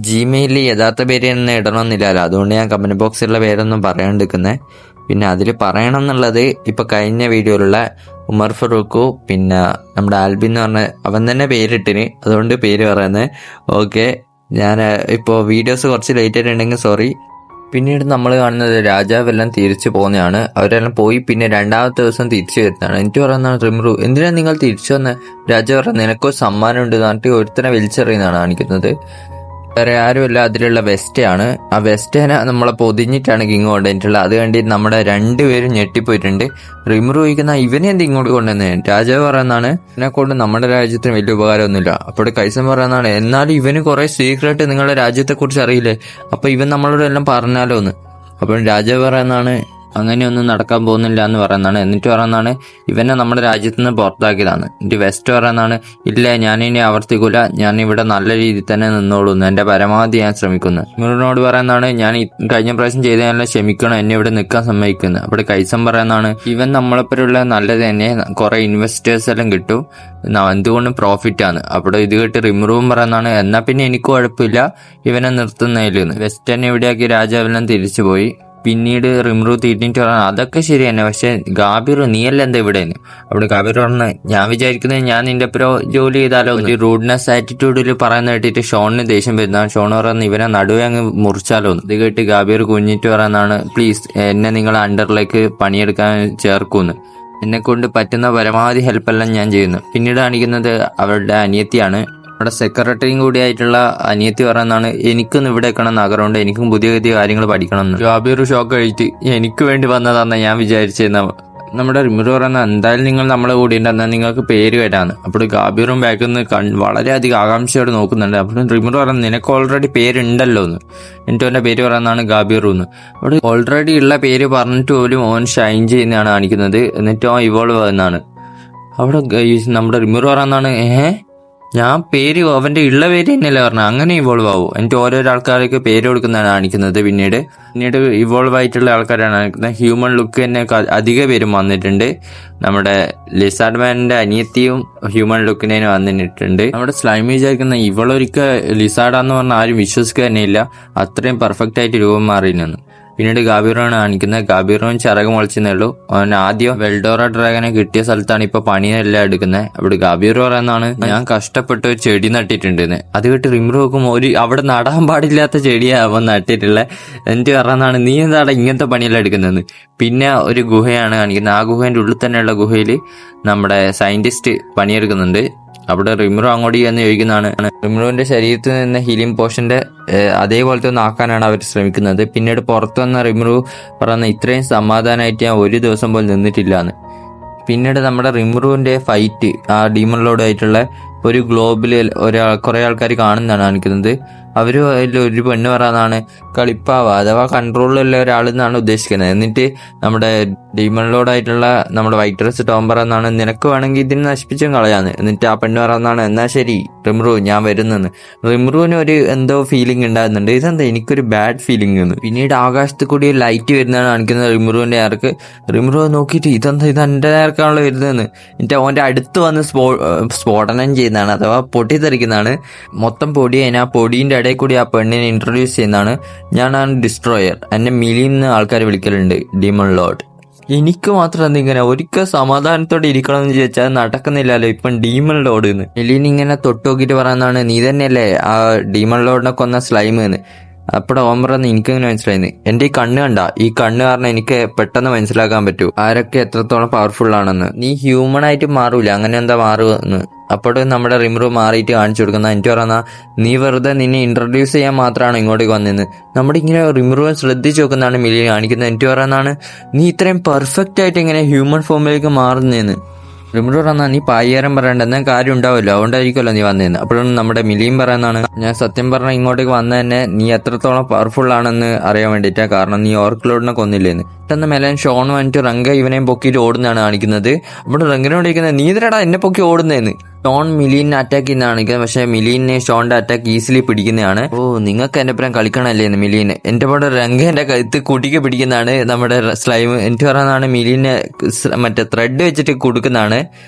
ജിമെയിലിൽ യഥാർത്ഥ പേര് തന്നെ ഇടണമെന്നില്ലല്ലോ, അതുകൊണ്ട് ഞാൻ കമന്റ് ബോക്സിലുള്ള പേരൊന്നും പറയാണ്ടിരിക്കുന്നത്. പിന്നെ അതിൽ പറയണം എന്നുള്ളത് ഇപ്പൊ കഴിഞ്ഞ വീഡിയോയിലുള്ള ഉമർ ഫറൂഖു പിന്നെ നമ്മുടെ ആൽബിൻ എന്ന് പറഞ്ഞ അവൻ തന്നെ പേരിട്ടിന്, അതുകൊണ്ട് പേര് പറയുന്നത്. ഓക്കെ, ഞാൻ ഇപ്പോൾ വീഡിയോസ് കുറച്ച് ലേറ്റ് ആയിട്ടുണ്ടെങ്കിൽ സോറി. പിന്നീട് നമ്മൾ കാണുന്നത് രാജാവെല്ലാം തിരിച്ചു പോകുന്നതാണ്. അവരെല്ലാം പോയി പിന്നെ രണ്ടാമത്തെ ദിവസം തിരിച്ചു വരുന്നതാണ്. എനിക്ക് പറയുന്നതാണ് റിമ്രു, എന്തിനാ നിങ്ങൾ തിരിച്ചു വന്ന്? രാജാവ് പറഞ്ഞ നിനക്കൊരു സമ്മാനം ഉണ്ട് എന്നിട്ട് ഒരുത്തനെ വലിച്ചെറിയുന്നതാണ് കാണിക്കുന്നത്. വേറെ ആരുമല്ല, അതിലുള്ള വെസ്റ്റയാണ്. ആ വെസ്റ്റേനെ നമ്മളെ പൊതിഞ്ഞിട്ടാണ് കിങ് കൊണ്ടുവന്നിട്ടുള്ളത്. അത് കണ്ടിട്ട് നമ്മുടെ രണ്ടുപേരും ഞെട്ടിപ്പോയിട്ടുണ്ട്. റിമ്രു ചോദിക്കുന്ന ഇവനെ എന്ത് ഇങ്ങോട്ട് കൊണ്ടുവന്നേ? രാജാവ് പറയുന്നതാണ് ഇതിനെ കൊണ്ട് നമ്മുടെ രാജ്യത്തിന് വലിയ ഉപകാരമൊന്നുമില്ല. അപ്പോൾ കൈസൻ പറയുന്നതാണ് എന്നാലും ഇവന് കുറെ സീക്രട്ട് നിങ്ങളുടെ രാജ്യത്തെ കുറിച്ച് അറിയില്ലേ, അപ്പൊ ഇവൻ നമ്മളോട് എല്ലാം പറഞ്ഞാലോ എന്ന്. അപ്പോൾ രാജാവ് പറയുന്നതാണ് അങ്ങനെയൊന്നും നടക്കാൻ പോകുന്നില്ല എന്ന് പറയുന്നതാണ്. എന്നിട്ട് പറയുന്നതാണ് ഇവനെ നമ്മുടെ രാജ്യത്ത് നിന്ന് പുറത്താക്കിയതാണ്. എന്നിട്ട് വെസ്റ്റ് പറയുന്നതാണ് ഇല്ല, ഞാനിനി ആവർത്തിക്കൂല, ഞാൻ ഇവിടെ നല്ല രീതിയിൽ തന്നെ നിന്നോളൂന്ന്, എന്റെ പരമാവധി ഞാൻ ശ്രമിക്കുന്നു. ഇവനോട് പറയുന്നതാണ് ഞാൻ കഴിഞ്ഞ പ്രാവശ്യം ചെയ്തതെല്ലാം ക്ഷമിക്കണം, എന്നെ ഇവിടെ നിൽക്കാൻ സമ്മതിക്കുന്നു. അപ്പോൾ കൈസം പറയുന്നതാണ് ഇവൻ നമ്മളെപ്പോലുള്ള നല്ലത് തന്നെ കുറെ ഇൻവെസ്റ്റേഴ്സ് എല്ലാം കിട്ടും, എന്തുകൊണ്ടും പ്രോഫിറ്റ് ആണ്. അപ്പോൾ ഇത് കേട്ട് റിമ്രുവും പറയുന്നതാണ് എന്നാ പിന്നെ എനിക്ക് കുഴപ്പമില്ല ഇവനെ നിർത്തുന്നതിലെന്ന്. വെസ്റ്റ് തന്നെ ഇവിടെയാക്കി രാജാവെല്ലാം തിരിച്ചു പോയി. പിന്നീട് റിമ്രു തീറ്റിട്ട് പറഞ്ഞു അതൊക്കെ ശരി തന്നെ, പക്ഷെ ഗാബിർ നീയല്ല എന്താ ഇവിടെ? അവിടെ ഗാബിർ പറഞ്ഞു ഞാൻ വിചാരിക്കുന്നത് ഞാൻ നിന്റെ പ്രോ ജോലി ചെയ്താലോ. ഒരു റൂഡ്നെസ് ആറ്റിറ്റ്യൂഡിൽ പറയുന്ന കേട്ടിട്ട് ഷോണിന് ദേഷ്യം വരുന്നതാണ്. ഷോൺ പറയുന്നത് ഇവനെ നടുവേ അങ്ങ് മുറിച്ചാലോ. ഇത് കേട്ട് ഗാബിർ കുഞ്ഞിട്ട് പറയുന്നതാണ് പ്ലീസ് എന്നെ നിങ്ങൾ അണ്ടറിലേക്ക് പണിയെടുക്കാൻ ചേർക്കൂന്ന്, എന്നെ കൊണ്ട് പറ്റുന്ന പരമാവധി ഹെൽപ്പെല്ലാം ഞാൻ ചെയ്യുന്നു. പിന്നീട് കാണിക്കുന്നത് അവരുടെ അനിയത്തിയാണ്. നമ്മുടെ സെക്രട്ടറിയും കൂടി ആയിട്ടുള്ള അനിയത്തി പറയുന്നതാണ് എനിക്കൊന്ന് ഇവിടെ വെക്കണം ആഗ്രഹമുണ്ട്, എനിക്കും പുതിയ പുതിയ കാര്യങ്ങൾ പഠിക്കണം എന്ന്. ഗാബിർ ഷോക്ക് കഴിച്ച് എനിക്ക് വേണ്ടി വന്നതാണെന്ന് ഞാൻ വിചാരിച്ചിരുന്ന. നമ്മുടെ റിമ്രു പറയുന്ന എന്തായാലും നിങ്ങൾ നമ്മളെ കൂടി ഉണ്ടെന്നാൽ നിങ്ങൾക്ക് പേര് വരാന്ന്. അപ്പോൾ ഗാബിറും ബാക്കിൽ നിന്ന് വളരെയധികം ആകാംക്ഷയോടെ നോക്കുന്നുണ്ട്. അപ്പോൾ റിമ്രു പറയുന്നത് നിനക്ക് ഓൾറെഡി പേരുണ്ടല്ലോ എന്ന്. എന്നിട്ട് അവൻ്റെ പേര് പറയുന്നതാണ് ഗാബിറു എന്ന്. അവിടെ ഓൾറെഡി ഉള്ള പേര് പറഞ്ഞിട്ട് പോലും ഓൻ ഷൈൻ ചെയ്യുന്നതാണ് കാണിക്കുന്നത്. എന്നിട്ട് ഓൻ ഇവോൾവ് ആകുന്നതാണ്. അവിടെ നമ്മുടെ റിമ്രു പറയുന്നതാണ് ഞാൻ പേര് അവന്റെ ഉള്ള പേര് തന്നെയല്ലേ പറഞ്ഞത്, അങ്ങനെ ഇവോൾവ് ആവും. എന്നിട്ട് ഓരോരോ ആൾക്കാർക്ക് പേര് കൊടുക്കുന്നതാണ് കാണിക്കുന്നത്. പിന്നീട് ഇവോൾവ് ആയിട്ടുള്ള ആൾക്കാരാണ് കാണിക്കുന്നത്. ഹ്യൂമൻ ലുക്ക് തന്നെ അധിക പേരും വന്നിട്ടുണ്ട്. നമ്മുടെ ലിസാർഡ് മാനിന്റെ അനിയത്തിയും ഹ്യൂമൻ ലുക്കിനെ വന്നിട്ടുണ്ട്. നമ്മുടെ സ്ലൈം വിചാരിക്കുന്ന ഇവളൊരിക്കൽ ലിസാർഡാന്ന് പറഞ്ഞാൽ ആരും വിശ്വസിക്കുക തന്നെയില്ല, അത്രയും പെർഫെക്റ്റ് ആയിട്ട് രൂപം മാറിയിരുന്നു. പിന്നീട് ഗാബിറോണ് കാണിക്കുന്നത്. ഗാബിറോൻ ചിറക് മുളച്ചെന്നേ ഉള്ളൂ. അവൻ ആദ്യം വെൽഡോറ ഡ്രാഗനെ കിട്ടിയ സ്ഥലത്താണ് ഇപ്പൊ പണിയെല്ലാം എടുക്കുന്നത്. അവിടെ ഗാബിറോ പറയുന്നതാണ് ഞാൻ കഷ്ടപ്പെട്ട് ഒരു ചെടി നട്ടിട്ടുണ്ടെന്ന്. അത് കേട്ട് റിമ്രു നോക്കും അവിടെ നടാൻ പാടില്ലാത്ത ചെടിയാണ് അവൻ നട്ടിട്ടുള്ളത്. എന്നിട്ട് പറയുന്നതാണ് നീ എന്താണ് ഇങ്ങനത്തെ പണിയെല്ലാം എടുക്കുന്നതെന്ന്. പിന്നെ ഒരു ഗുഹയാണ് കാണിക്കുന്നത്. ആ ഗുഹേന്റെ ഉള്ളിൽ തന്നെയുള്ള ഗുഹയിൽ നമ്മുടെ സയന്റിസ്റ്റ് പണിയെടുക്കുന്നുണ്ട്. അവിടെ റിമ്രു അങ്ങോട്ട് എന്ന് ചോദിക്കുന്നതാണ്. റിമ്രുവിന്റെ ശരീരത്തിൽ നിന്ന് ഹീലിംഗ് പോഷന്റെ അതേപോലത്തെ ഒന്ന് ആക്കാനാണ് അവർ ശ്രമിക്കുന്നത്. പിന്നീട് പുറത്തു വന്ന റിമ്രു പറയുന്ന ഇത്രയും സമാധാനമായിട്ട് ഞാൻ ഒരു ദിവസം പോലും നിന്നിട്ടില്ല എന്ന്. പിന്നീട് നമ്മുടെ റിമ്രുവിന്റെ ഫൈറ്റ് ആ ഡീമൺ ലോഡായിട്ടുള്ള ഒരു ഗ്ലോബില് കുറെ ആൾക്കാർ കാണുന്നതാണ് കാണിക്കുന്നത്. അവര് ഒരു പെണ്ണ് പറയുന്നതാണ് കളിപ്പാവ അഥവാ കൺട്രോളിലുള്ള ഒരാളെന്നാണ് ഉദ്ദേശിക്കുന്നത്. എന്നിട്ട് നമ്മുടെ ഡീമൺ ലോഡായിട്ടുള്ള നമ്മുടെ വൈറ്റ് ഡ്രസ് ടോം പറയുന്നതാണ് നിനക്ക് വേണമെങ്കിൽ ഇതിനെ നശിപ്പിച്ചും കളയാന്ന്. എന്നിട്ട് ആ പെണ്ണ് പറയുന്നതാണ് എന്നാ ശരി റിമ്രു ഞാൻ വരുന്നെന്ന്. റിമ്രുവിന് ഒരു എന്തോ ഫീലിംഗ് ഉണ്ടാകുന്നുണ്ട്, ഇതെന്താ എനിക്കൊരു ബാഡ് ഫീലിംഗ് എന്ന്. പിന്നീട് ആകാശത്ത് കൂടി ലൈറ്റ് വരുന്നതാണ് കാണിക്കുന്നത് റിമ്രുവിന്റെ നേർക്ക്. റിമ്രു നോക്കിയിട്ട് ഇതെന്താ ഇത് എന്റെ നേർക്കാണല്ലോ വരുന്നതെന്ന്. എന്നിട്ട് അവന്റെ അടുത്ത് വന്ന് സ്ഫോടനം ചെയ്യുന്നതാണ് അഥവാ പൊട്ടിത്തെറിക്കുന്നതാണ്. മൊത്തം പൊടി അതിന് ആ പൊടീന്റെ ഇടയിൽ കൂടി ആ പെണ്ണിനെ ഇൻട്രൊഡ്യൂസ് ചെയ്യുന്നതാണ്. ഞാനാണ് ഡിസ്ട്രോയർ, എന്നെ മിലിന്ന് ആൾക്കാർ വിളിക്കലുണ്ട് ഡീമൺ ലോഡ്. എനിക്ക് മാത്രം എന്തിങ്ങനെ ഒരിക്കൽ സമാധാനത്തോടെ ഇരിക്കണം എന്ന് ചോദിച്ചാൽ നടക്കുന്നില്ലല്ലോ ഇപ്പം ഡീമൺ ലോഡ് എന്ന്. മിലീൻ ഇങ്ങനെ തൊട്ടുനോക്കിയിട്ട് പറയുന്നതാണ് നീ തന്നെയല്ലേ ആ ഡീമൺ ലോഡിനെ കൊന്ന സ്ലൈം എന്ന്. അപ്പോൾ ഓൻ പറഞ്ഞ് എനിക്കിങ്ങനെ മനസ്സിലായിരുന്നു എന്റെ ഈ കണ്ണ് കണ്ട, ഈ കണ്ണ് കാരണം എനിക്ക് പെട്ടെന്ന് മനസ്സിലാക്കാൻ പറ്റൂ ആരൊക്കെ എത്രത്തോളം പവർഫുൾ ആണെന്ന്. നീ ഹ്യൂമൺ ആയിട്ട് മാറൂല, അങ്ങനെ എന്താ മാറുമെന്ന്. അപ്പോൾ നമ്മുടെ റിമ്രു മാറിയിട്ട് കാണിച്ചു കൊടുക്കുന്ന. എനിക്ക് പറയുന്ന നീ വെറുതെ നിന്നെ ഇൻട്രൊഡ്യൂസ് ചെയ്യാൻ മാത്രമാണ് ഇങ്ങോട്ടേക്ക് വന്നിരുന്നത്. നമ്മുടെ ഇങ്ങനെ റിമ്രുവിനെ ശ്രദ്ധിച്ചു നോക്കുന്നതാണ് മിലിയൻ കാണിക്കുന്നത്. എനിക്ക് പറയുന്നതാണ് നീ ഇത്രയും പെർഫെക്റ്റ് ആയിട്ട് ഇങ്ങനെ ഹ്യൂമൻ ഫോമിലേക്ക് മാറുന്നതെന്ന്. റിമ്രു പറഞ്ഞാ നീ പായ്യാരം പറയണ്ട എന്നാൽ കാര്യം ഉണ്ടാവില്ല, അതുകൊണ്ടായിരിക്കുമല്ലോ നീ വന്നതെന്ന്. അപ്പോഴും നമ്മുടെ മിലിയും പറയുന്നതാണ് ഞാൻ സത്യം പറഞ്ഞ ഇങ്ങോട്ടേക്ക് വന്ന തന്നെ നീ എത്രത്തോളം പവർഫുൾ ആണെന്ന് അറിയാൻ വേണ്ടിയിട്ടാ, കാരണം നീ ഓർക്കിലോഡിനെ കൊന്നില്ലേന്ന്. പെട്ടെന്ന് മെലൻ ഷോൺ വന്നിട്ട് റങ്ക ഇവനെയും പൊക്കിയിട്ട് ഓടുന്നതാണ് കാണിക്കുന്നത്. അപ്പോൾ റങ്കിനോട് ഇരിക്കുന്നത് നീ ഇതിലടാ എന്നെ പൊക്കി ഓടുന്നതെന്ന്. ഷോൺ മിലീനെ അറ്റാക്ക് ചെയ്യുന്ന കാണിക്കുന്നത്. പക്ഷെ മിലീനെ ഷോണിന്റെ അറ്റാക്ക് ഈസിലി പിടിക്കുന്നതാണ്. ഓ നിങ്ങൾക്ക് എന്റെ പുറം കളിക്കണല്ലേ എന്ന് മിലീന്. എന്റെ കൂടെ രംഗ എന്റെ കഴുത്ത് കുട്ടിക്ക് പിടിക്കുന്നതാണ് നമ്മുടെ സ്ലൈം. എനിക്ക് പറയുന്നതാണ് മിലീനെ മറ്റേ ത്രെഡ് വെച്ചിട്ട് കൊടുക്കുന്നതാണ്.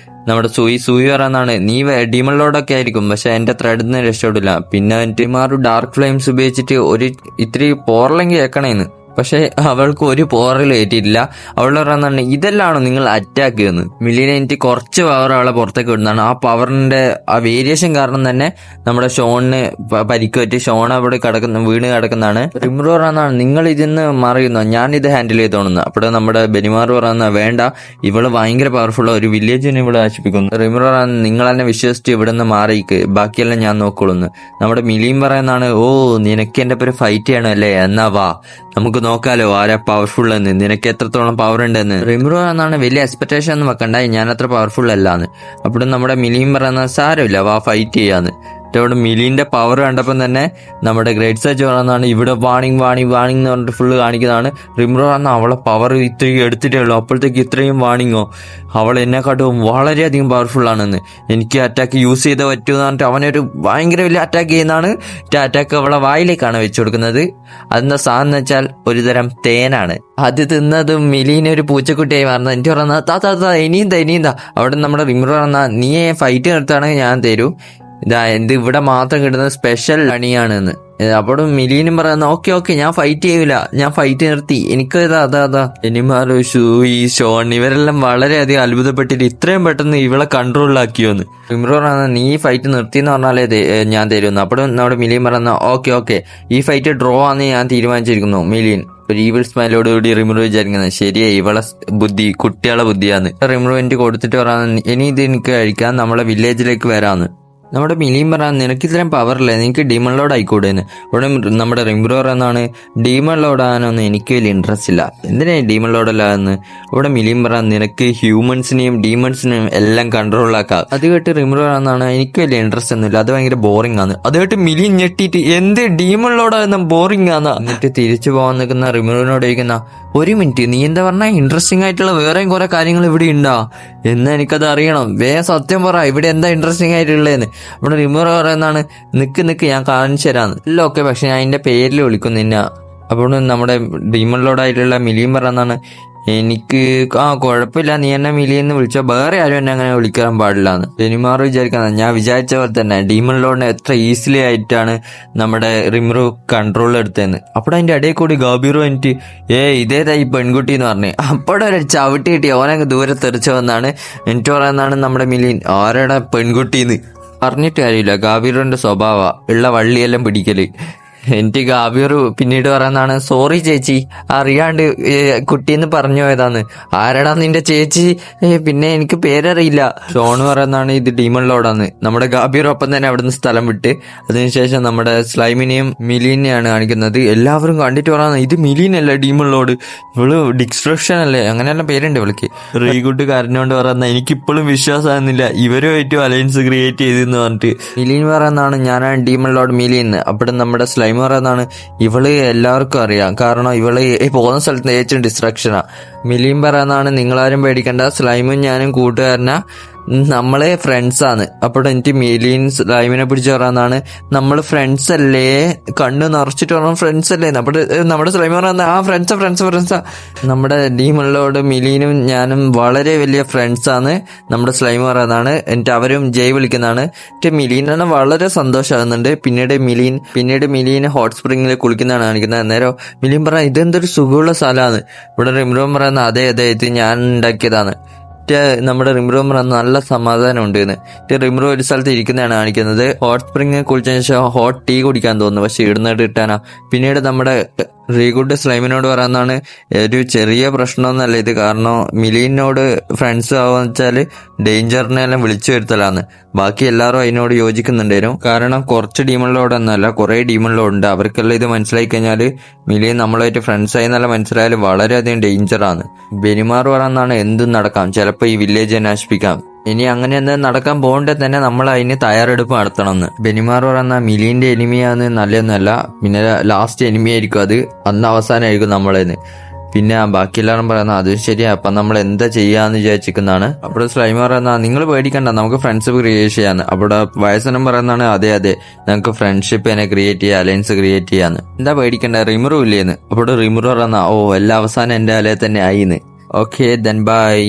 നമ്മുടെ സൂയി പറയുന്നതാണ് നീ ഡീമൺ ലോഡൊക്കെ ആയിരിക്കും, പക്ഷെ എന്റെ ത്രെഡിൽ നിന്ന് രക്ഷപ്പെടില്ല. പിന്നെ മാറു ഡാർക്ക് ഫ്ലെയിംസ് ഉപയോഗിച്ചിട്ട് ഒരു ഇത്തിരി പോറലെങ്കിൽ കേൾക്കണേന്ന്, പക്ഷെ അവൾക്ക് ഒരു പോറൽ ഏറ്റിട്ടില്ല. അവൾ പറയുന്നതാണ് ഇതെല്ലാണോ നിങ്ങൾ അറ്റാക്ക് ചെയ്യുന്നത്. മില്ലിനെ എനിക്ക് കുറച്ച് പവർ അവളെ പുറത്തേക്ക് വിടുന്നതാണ്. ആ പവറിന്റെ ആ വേരിയേഷൻ കാരണം തന്നെ നമ്മുടെ ഷോണിന് പരിക്ക് പറ്റി ഷോൺ അവിടെ വീണ് കിടക്കുന്നതാണ്. റിമ്രു പറയുന്നതാണ് നിങ്ങൾ ഇതിന്ന് മറിയുന്നോ, ഞാൻ ഇത് ഹാൻഡിൽ ചെയ്തോണെന്ന്. അപ്പോൾ നമ്മുടെ ബെനിമാർ പറയുന്ന വേണ്ട, ഇവള് ഭയങ്കര പവർഫുൾ, ഒരു വില്ലേജിനെ ഇവിടെ നശിപ്പിക്കുന്നു. റിമ്രു പറയുന്നത് നിങ്ങൾ എന്നെ വിശ്വസിച്ച് ഇവിടെ നിന്ന് മാറിയിക്ക്, ബാക്കിയെല്ലാം ഞാൻ നോക്കുള്ളൂന്ന്. നമ്മുടെ മിലിയും പറയുന്നതാണ് ഓ നിനക്ക് എന്റെ പേര് ഫൈറ്റ് ചെയ്യണമല്ലേ, എന്നാ വാ നമുക്ക് നോക്കാലോ ആരാ പവർഫുൾ എന്ന്, നിനക്ക് എത്രത്തോളം പവർ ഉണ്ടെന്ന്. റിമ്രു എന്നാണ് വലിയ എക്സ്പെക്ടേഷൻ ഒന്നും വെക്കണ്ട, ഞാൻ അത്ര പവർഫുൾ അല്ലാന്ന്. അപ്പോൾ നമ്മുടെ മിലിയും പറയുന്നത് സാരമില്ല വാ ഫൈറ്റ് ചെയ്യാന്ന്. അവിടെ മിലിന്റെ പവർ കണ്ടപ്പം തന്നെ നമ്മുടെ ഗ്രേറ്റ് സച്ച് പറയുന്നതാണ് ഇവിടെ വാണിംഗ് എന്ന് പറഞ്ഞിട്ട് ഫുള്ള് കാണിക്കുന്നതാണ്. റിമ്രു പറഞ്ഞാൽ അവളെ പവർ ഇത്രയും എടുത്തിട്ടേ ഉള്ളൂ, അപ്പോഴത്തേക്ക് ഇത്രയും വാണിങ്ങോ, അവൾ എന്നെക്കാട്ടും വളരെയധികം പവർഫുൾ ആണെന്ന്, എനിക്ക് അറ്റാക്ക് യൂസ് ചെയ്തേ പറ്റുമെന്ന് പറഞ്ഞിട്ട് അവനൊരു ഭയങ്കര വലിയ അറ്റാക്ക് ചെയ്യുന്നതാണ്. അറ്റാക്ക് അവളെ വായിലേക്കാണ് വെച്ചു കൊടുക്കുന്നത്. അതെന്താ സാധനം എന്ന് വെച്ചാൽ ഒരുതരം തേനാണ്. അത് തിന്നതും മിലീനൊരു പൂച്ചക്കുട്ടിയായി മാറുന്നത്. എനിക്ക് പറഞ്ഞാൽ ഇനിയും താ. അവിടെ നമ്മുടെ റിമ്രു പറഞ്ഞാൽ നീ ഫൈറ്റ് നിർത്തുകയാണെങ്കിൽ ഞാൻ തരൂ, ഇത് ഇവിടെ മാത്രം കിട്ടുന്ന സ്പെഷ്യൽ അണിയാണെന്ന്. അപ്പോഴും മിലീനും പറയുന്ന ഓക്കെ ഞാൻ ഫൈറ്റ് ചെയ്യൂല, ഞാൻ ഫൈറ്റ് നിർത്തി, എനിക്ക് അതാ എനിമാറു ഈ ഷോൺ ഇവരെല്ലാം വളരെയധികം അത്ഭുതപ്പെട്ടിട്ട് ഇത്രയും പെട്ടെന്ന് ഇവളെ കൺട്രോളിലാക്കിയോന്ന്. റിമ്രു പറയുന്ന നീ ഫൈറ്റ് നിർത്തി എന്ന് പറഞ്ഞാലേ ഞാൻ തരുമെന്ന്. അപ്പോഴും നമ്മുടെ മിലീൻ പറയുന്ന ഓക്കെ ഈ ഫൈറ്റ് ഡ്രോ ആണെന്ന് ഞാൻ തീരുമാനിച്ചിരിക്കുന്നു. മിലീൻ ഒരു ഈവിൾ സ്മൈലോടുകൂടി റിമ്രു വിചാരിക്കുന്നത് ശരിയാ, ഇവളെ ബുദ്ധി കുട്ടികളെ ബുദ്ധിയാന്ന്. റിമ്രു എനിക്ക് കൊടുത്തിട്ട് പറയാന്ന് ഇനി ഇത് എനിക്ക് കഴിക്കാൻ നമ്മളെ വില്ലേജിലേക്ക് വരാന്ന്. നമ്മുടെ മിലിയും പറയാൻ നിനക്ക് ഇത്രയും പവറില്ലേ, നിനക്ക് ഡീമൺ ലോഡ് ആയിക്കൂടെന്ന്. ഇവിടെ നമ്മുടെ റിംബ്രോ എന്നാണ് ഡീമൺ ലോഡ് ആകാനൊന്നും എനിക്ക് വലിയ ഇൻട്രസ്റ്റ് ഇല്ല, എന്തിനാ ഡീമൺ ലോഡ് അല്ലാന്ന്. ഇവിടെ മിലിയും പറയാൻ നിനക്ക് ഹ്യൂമൻസിനെയും ഡീമൺസിനെയും എല്ലാം കൺട്രോളാക്കാം. അത് കേട്ട് റിംബ്രോ എന്നാണ് എനിക്ക് വലിയ ഇൻട്രസ്റ്റ് ഒന്നുമില്ല, അത് ഭയങ്കര ബോറിംഗ് ആണ്. അത് കേട്ട് മിലിയും ഞെട്ടിയിട്ട് എന്ത് ഡീമൺ ലോഡാകുന്ന ബോറിംഗ് ആണെന്നാ. എന്നിട്ട് തിരിച്ചു പോകാൻ നിൽക്കുന്ന റിംബ്രോനോട് ചോദിക്കുന്ന ഒരു മിനിറ്റ് നീ എന്താ പറഞ്ഞാൽ ഇൻട്രസ്റ്റിംഗ് ആയിട്ടുള്ള വേറെയും കുറെ കാര്യങ്ങൾ ഇവിടെ ഉണ്ടാ എന്ന് എനിക്കത് അറിയണം, വേഗം സത്യം പറ ഇവിടെ എന്താ ഇൻട്രസ്റ്റിംഗ് ആയിട്ടുള്ളതെന്ന്. ഇവിടെ റിമൂറ പറയുന്നതാണ് നിക്ക് ഞാൻ കാണിച്ചു തരാന്ന്. ഇല്ല ഓക്കെ, പക്ഷെ ഞാൻ അതിന്റെ പേരിൽ വിളിക്കും നിന്നെ. അപ്പോൾ നമ്മുടെ ഡീമൺ ലോഡായിട്ടുള്ള മിലിയും പറയുന്നതാണ് എനിക്ക് കുഴപ്പമില്ല, നീ എന്നെ മിലിയെന്ന് വിളിച്ചോ, വേറെ ആരും എന്നെ അങ്ങനെ വിളിക്കാൻ പാടില്ലാന്ന്. ബെനിമാർ വിചാരിക്കുന്നത് ഞാൻ വിചാരിച്ച പോലെ തന്നെ ഡീമൺ ലോഡിനെ എത്ര ഈസിലി ആയിട്ടാണ് നമ്മുടെ റിമ്രു കൺട്രോൾ എടുത്തതെന്ന്. അപ്പോൾ അതിന്റെ ഇടയിൽ കൂടി ഗാബീറോ എനിക്ക് ഇതേതാ ഈ പെൺകുട്ടി എന്ന് പറഞ്ഞു. അപ്പോഴൊരു ചവിട്ടി കിട്ടി ഓനങ്ങ് ദൂരെ തെറിച്ചു വന്നാണ്. എനിക്ക് പറയുന്നതാണ് നമ്മുടെ മിലിൻ ആരുടെ പെൺകുട്ടിന്ന് പറഞ്ഞിട്ട് കാര്യമില്ല, ഗാബീറിന്റെ സ്വഭാവ ഉള്ള വള്ളിയെല്ലാം പിടിക്കല്. എനിക്ക് ഗാബീർ പിന്നീട് പറയുന്നതാണ് സോറി ചേച്ചി, അറിയാണ്ട് കുട്ടിന്ന് പറഞ്ഞു പോയതാന്ന്. ആരടാ നിന്റെ ചേച്ചി, പിന്നെ എനിക്ക് പേരറിയില്ല. ഷോൺ പറയുന്നതാണ് ഇത് ഡീമൺ ലോഡാന്ന്. നമ്മുടെ ഗാബീർ ഒപ്പം തന്നെ അവിടുന്ന് സ്ഥലം വിട്ട് അതിനുശേഷം നമ്മുടെ സ്ലൈമിനെയും മിലീനെയാണ് കാണിക്കുന്നത്. എല്ലാവരും കണ്ടിട്ട് പറയുന്നത് ഇത് മിലീനല്ല ഡീമൺ ലോഡ്, ഇവള് ഡിസ്ട്രക്ഷൻ അല്ലേ, അങ്ങനെയെല്ലാം പേരുണ്ട് ഇവൾക്ക്. റീഗുഡ് കരഞ്ഞോണ്ട് പറയുന്ന എനിക്കിപ്പോഴും വിശ്വാസമാകുന്നില്ല ഇവരുമായിട്ടും അലയൻസ് ക്രിയേറ്റ് ചെയ്തെന്ന് പറഞ്ഞിട്ട്. മിലീൻ പറയുന്നതാണ് ഞാനാണ് ഡീമൺ ലോഡ് മിലീൻ. അപ്പോൾ നമ്മുടെ പറയുന്നതാണ് ഇവള് എല്ലാവർക്കും അറിയാം, കാരണം ഇവള് പോകുന്ന സ്ഥലത്ത് ഏറ്റവും ഡിസ്ട്രാക്ഷനാ. മിലിയും പറയുന്നതാണ് നിങ്ങളാരും പേടിക്കണ്ട, സ്ലൈമും ഞാനും കൂട്ടുകാരനാ, നമ്മളെ ഫ്രണ്ട്സാണ്. അപ്പോൾ എനിക്ക് മിലിയൻ സ്ലൈമിനെ പിടിച്ച് പറയാന്നാണ് നമ്മള് ഫ്രണ്ട്സ് അല്ലേ, കണ്ണ് നിറച്ചിട്ട് പറഞ്ഞ ഫ്രണ്ട്സ് അല്ലേ. നമ്മുടെ സ്ലൈമ പറയുന്ന ഫ്രണ്ട്സാ. നമ്മുടെ ഡീമണിലോട് മിലീനും ഞാനും വളരെ വലിയ ഫ്രണ്ട്സാണ് നമ്മുടെ സ്ലൈമ പറയുന്നതാണ്. എന്നിട്ട് അവരും ജയ് വിളിക്കുന്നതാണ്. എന്നിട്ട് മിലീനാണ് വളരെ സന്തോഷമാകുന്നുണ്ട്. പിന്നീട് മിലീൻ ഹോട്ട് സ്പ്രിങ്ങിൽ കുളിക്കുന്നതാണ് കാണിക്കുന്നത്. അന്നേരം മിലീൻ പറയാം ഇതെന്തൊരു സുഖമുള്ള സ്ഥലമാണ്. ഇവിടെ റിംറോം പറയുന്ന അതെ ഇത് ഞാൻ ഉണ്ടാക്കിയതാണ്. നമ്മുടെ റിംറോ നല്ല സമാധാനം ഉണ്ട് എന്ന്. റിംറോ ഒരു സ്ഥലത്ത് ഇരിക്കുന്നതാണ് കാണിക്കുന്നത്. ഹോട്ട് സ്പ്രിങ് കുളിച്ചതിന് ശേഷം ഹോട്ട് ടീ കുടിക്കാൻ തോന്നുന്നു, പക്ഷെ ഇടുന്നിട്ട് കിട്ടാനാ. പിന്നീട് നമ്മുടെ റീഗുഡ് സ്ലൈമിനോട് പറയുന്നതാണ് ഒരു ചെറിയ പ്രശ്നമൊന്നല്ല ഇത്, കാരണം മിലീനോട് ഫ്രണ്ട്സ് ആവാന്ന് വെച്ചാല് ഡേഞ്ചറിനെ എല്ലാം വിളിച്ചു വരുത്തലാന്ന്. ബാക്കി എല്ലാവരും അതിനോട് യോജിക്കുന്നുണ്ടായിരുന്നു, കാരണം കുറച്ച് ഡീമണിലോടൊന്നല്ല കുറെ ഡീമണിലോണ്ട്. അവർക്കെല്ലാം ഇത് മനസ്സിലായി കഴിഞ്ഞാല് മിലീൻ നമ്മളായിട്ട് ഫ്രണ്ട്സ് ആയി എന്നല്ല മനസ്സിലായാൽ വളരെയധികം ഡേഞ്ചറാണ്. ബെനിമാർ പറയുന്നതാണ് എന്തും നടക്കാം, ചിലപ്പോൾ ഈ വില്ലേജ് നശിപ്പിക്കാം. ഇനി അങ്ങനെ എന്തെങ്കിലും നടക്കാൻ പോകണ്ടേ തന്നെ നമ്മൾ അതിന് തയ്യാറെടുപ്പ് നടത്തണമെന്ന്. ബെനിമാർ പറയുന്ന മിലീന്റെ എനിമിയാന്ന് നല്ലതൊന്നല്ല, പിന്നെ ലാസ്റ്റ് എനിമി ആയിരിക്കും അത്, അന്ന് അവസാനമായിരിക്കും നമ്മളെന്ന്. പിന്നെ ബാക്കി എല്ലാവരും പറയുന്ന അത് ശരിയാ, അപ്പം നമ്മൾ എന്താ ചെയ്യാന്ന് വിചാരിച്ചിരിക്കുന്നതാണ്. അപ്പോൾ സ്ലൈമ പറയുന്ന നിങ്ങൾ പേടിക്കണ്ട, നമുക്ക് ഫ്രണ്ട്ഷിപ്പ് ക്രിയേറ്റ് ചെയ്യാന്ന്. അവിടെ വയസ്സനും പറയുന്നതാണ് അതെ നമുക്ക് ഫ്രണ്ട്ഷിപ്പ് തന്നെ ക്രിയേറ്റ് ചെയ്യാം, അലയൻസ് ക്രിയേറ്റ് ചെയ്യാന്ന്. എന്താ പേടിക്കണ്ട, റിമറു ഇല്ലേന്ന്. അപ്പോൾ റിമറു പറയുന്ന എല്ലാം അവസാനം എന്റെ അലയെ തന്നെ ആയിന്ന്. Okay then by.